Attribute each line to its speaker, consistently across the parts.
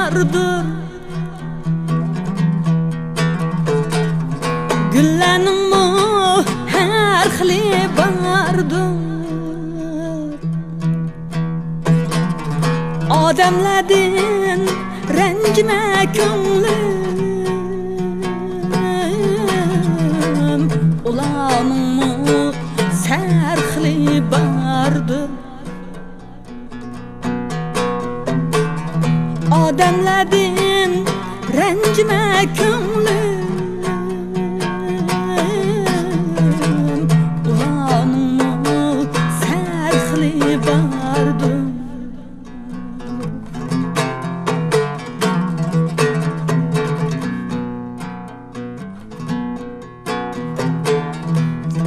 Speaker 1: bardır. Güllerin mu her xili bardır. Adamlardan rencime ko'nglim, ularning mu har xili bardır. Adamlardan rencime ko'nglim, ularning mu har xili bardır.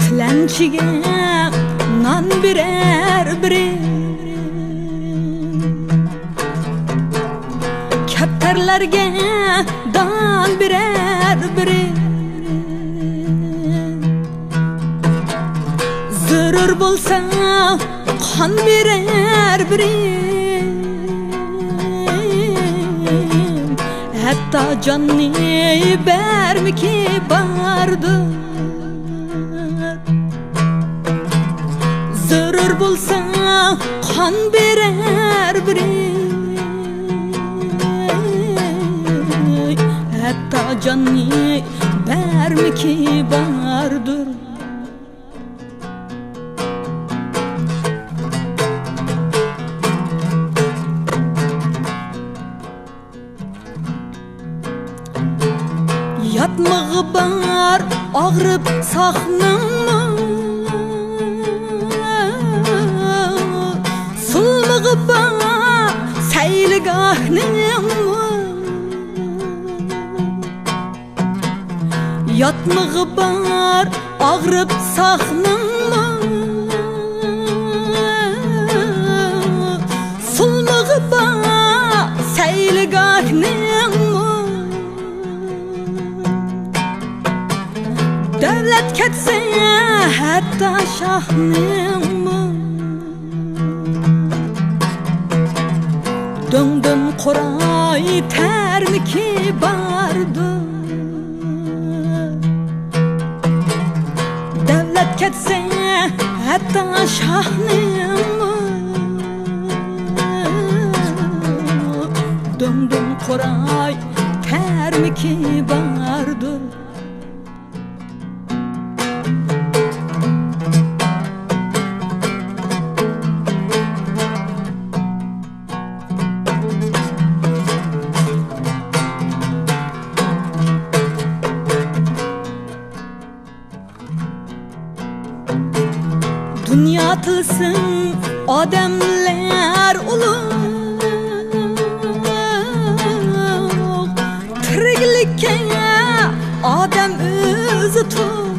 Speaker 1: Tilanchiga non berar biri, kaptarlarga don berar biri. Zarur bo'lsa qon berar biri, hatto jonni bermiki bardir. Zarur bo'lsa qon berar biri, hatto jonni bermiki bardir. Yatmag'i bar og'rib saqnimmi, sulmag'i bar sayligahnimmi. Yatmag'i bar og'rib saqnimmi, sulmag'i bar sayligahnimmi. Devlet ketse hatta şahnemmi, döndüm Qoray termiki bardır. Devlet ketse hatta şahnemmi, döndüm Qoray termiki bardır. Dünya tılsın adamlar ulug, tiriklikka adam o'zi to'q.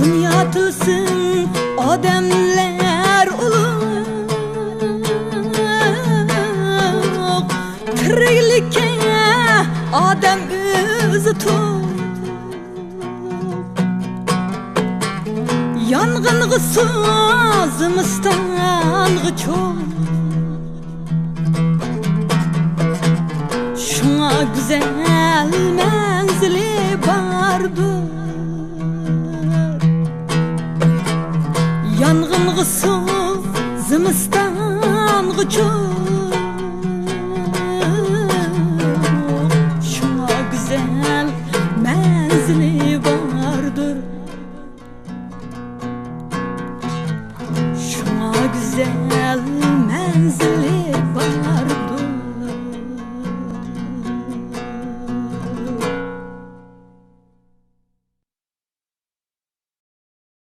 Speaker 1: Dünya tılsın adamlar ulug, tiriklikka adam o'zi to'q. Yang'ingi so'zimizdangi cho'g, shunga go'zal manzili bardir. Yang'ingi so'zimizdangi cho'g, shunga go'zal manzili bardir. Güzel menzili var.